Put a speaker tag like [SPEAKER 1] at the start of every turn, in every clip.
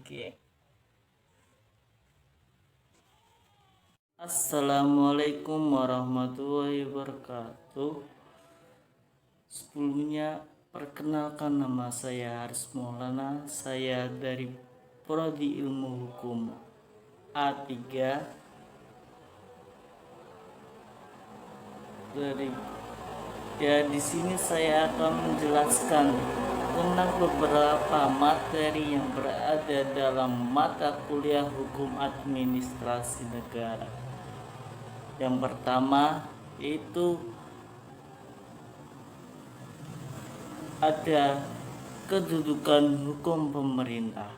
[SPEAKER 1] Oke. Assalamualaikum warahmatullahi wabarakatuh. Sebelumnya perkenalkan, nama saya Haris Maulana. Saya dari Prodi Ilmu Hukum A3 di sini saya akan menjelaskan tentang beberapa materi yang berada dalam mata kuliah Hukum Administrasi Negara. Yang pertama yaitu ada kedudukan hukum pemerintah.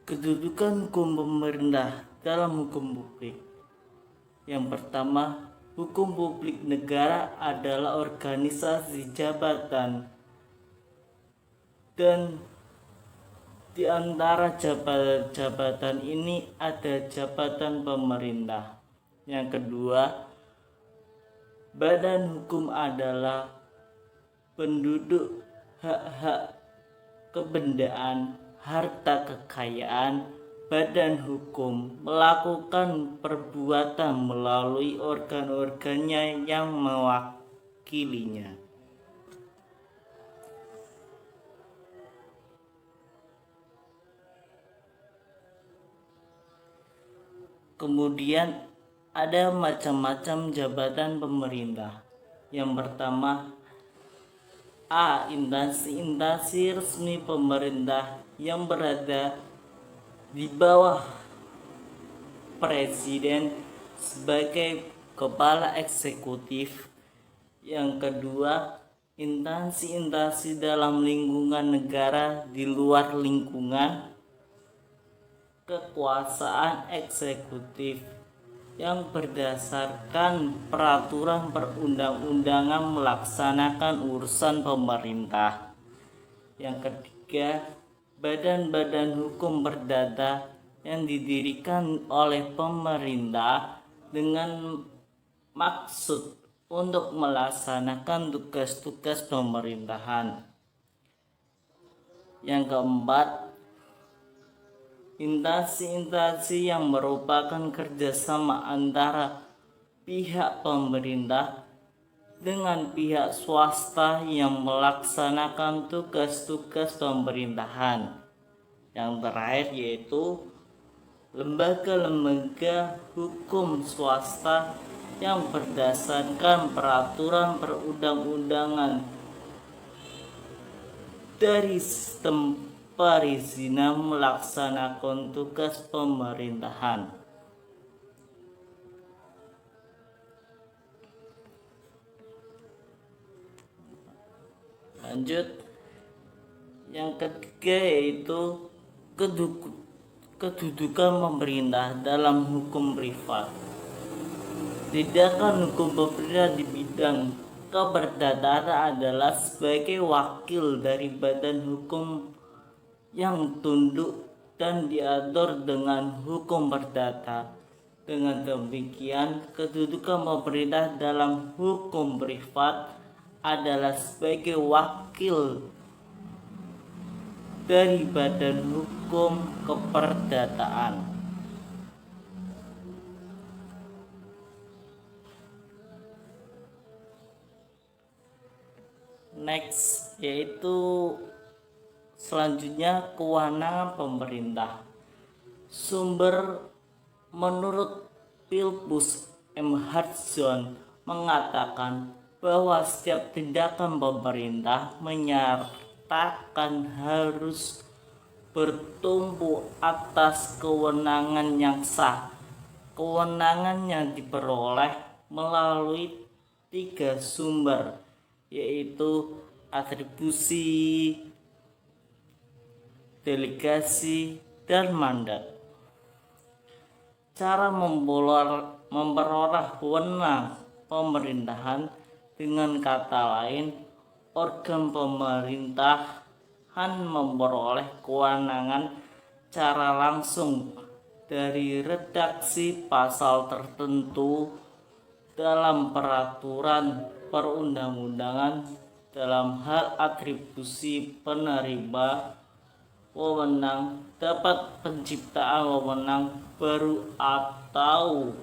[SPEAKER 1] Kedudukan hukum pemerintah dalam hukum publik. Yang pertama, hukum publik negara adalah organisasi jabatan, dan di antara jabatan ini ada jabatan pemerintah. Yang kedua, badan hukum adalah penduduk, hak-hak kebendaan, harta kekayaan. Badan hukum melakukan perbuatan melalui organ-organnya yang mewakilinya. Kemudian ada macam-macam jabatan pemerintah. Yang pertama, A. Instansi resmi pemerintah yang berada di bawah presiden sebagai kepala eksekutif. Yang kedua, instansi dalam lingkungan negara di luar lingkungan kekuasaan eksekutif yang berdasarkan peraturan perundang-undangan melaksanakan urusan pemerintah. Yang ketiga, badan-badan hukum perdata yang didirikan oleh pemerintah dengan maksud untuk melaksanakan tugas-tugas pemerintahan. Yang keempat, instansi yang merupakan kerjasama antara pihak pemerintah dengan pihak swasta yang melaksanakan tugas-tugas pemerintahan. Yang terakhir yaitu lembaga-lembaga hukum swasta yang berdasarkan peraturan perundang-undangan dari sistem perizinan melaksanakan tugas pemerintahan. Lanjut, yang ketiga yaitu kedudukan pemerintah dalam hukum privat. Tindakan hukum pemerintah di bidang keperdataan adalah sebagai wakil dari badan hukum yang tunduk dan diatur dengan hukum perdata. Dengan demikian, kedudukan pemerintah dalam hukum privat adalah sebagai wakil dari badan hukum keperdataan. Next, yaitu selanjutnya kewenangan pemerintah. Sumber menurut Philipus M. Hartson mengatakan bahwa setiap tindakan pemerintah menyatakan harus bertumpu atas kewenangan yang sah. Kewenangan yang diperoleh melalui 3 sumber, yaitu atribusi, delegasi, dan mandat. Cara memperoleh wewenang pemerintahan, dengan kata lain, organ pemerintahan memperoleh kewenangan secara langsung dari redaksi pasal tertentu dalam peraturan perundang-undangan dalam hal atribusi penerima wewenang, dapat penciptaan wewenang baru atau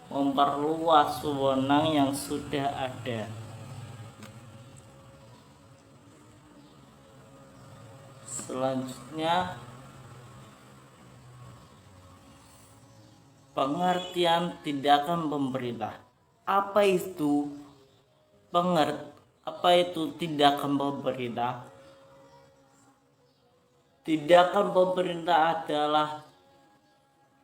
[SPEAKER 1] memperluas wewenang yang sudah ada. Selanjutnya, pengertian tindakan pemerintah. Apa itu tindakan pemerintah? Tindakan pemerintah adalah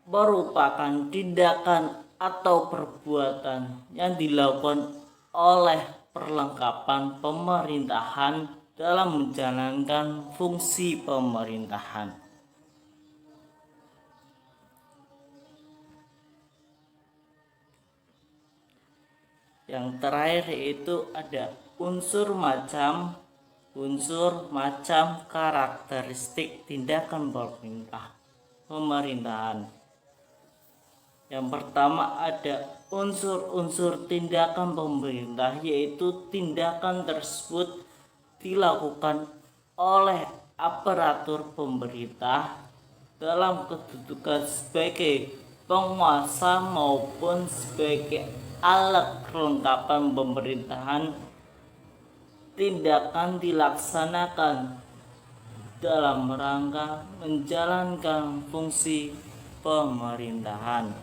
[SPEAKER 1] merupakan tindakan atau perbuatan yang dilakukan oleh perlengkapan pemerintahan dalam menjalankan fungsi pemerintahan. Yang terakhir yaitu ada unsur macam karakteristik tindakan pemerintahan. Yang pertama ada unsur-unsur tindakan pemerintah, yaitu tindakan tersebut dilakukan oleh aparatur pemerintah dalam kedudukan sebagai penguasa maupun sebagai alat kelengkapan pemerintahan. Tindakan dilaksanakan dalam rangka menjalankan fungsi pemerintahan.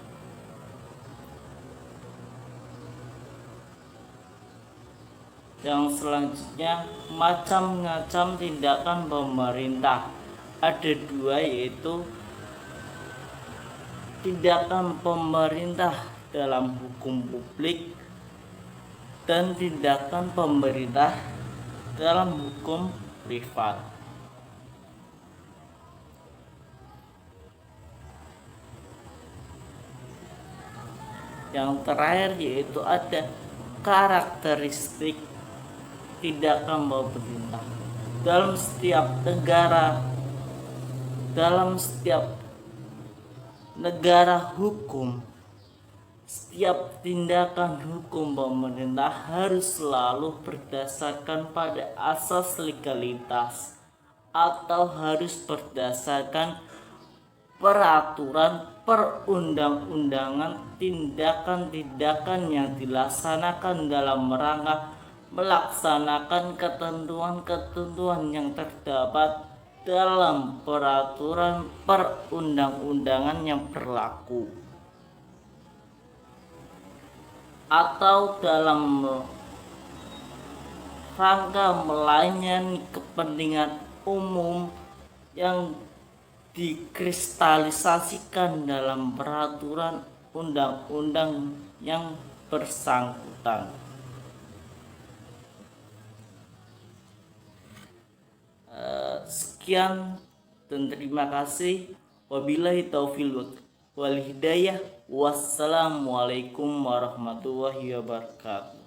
[SPEAKER 1] Yang selanjutnya, macam-macam tindakan pemerintah. Ada dua, yaitu tindakan pemerintah dalam hukum publik dan tindakan pemerintah dalam hukum privat. Yang terakhir yaitu ada karakteristik tindakan pemerintah. Dalam setiap negara hukum, setiap tindakan hukum pemerintah harus selalu berdasarkan pada asas legalitas atau harus berdasarkan peraturan perundang-undangan. Tindakan-tindakan yang dilaksanakan dalam rangka melaksanakan ketentuan-ketentuan yang terdapat dalam peraturan perundang-undangan yang berlaku atau dalam rangka melayani kepentingan umum yang dikristalisasikan dalam peraturan undang-undang yang bersangkutan. Sekian dan terima kasih. Wabillahi taufiq wal hidayah. Wassalamualaikum warahmatullahi wabarakatuh.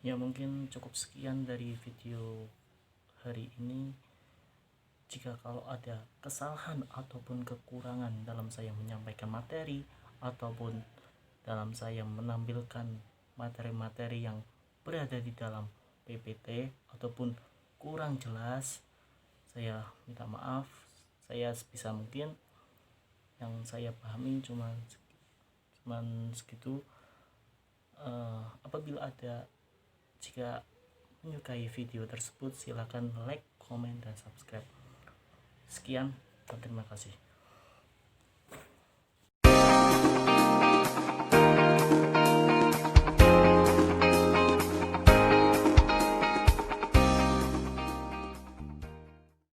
[SPEAKER 1] Ya, mungkin cukup sekian dari video hari ini. Jika kalau ada kesalahan ataupun kekurangan dalam saya menyampaikan materi ataupun dalam saya menampilkan materi-materi yang berada di dalam PPT ataupun kurang jelas, saya minta maaf. Saya sebisa mungkin yang saya pahami cuman segitu. Apabila ada, jika menyukai video tersebut, silakan like, komen, dan subscribe. Sekian dan terima kasih.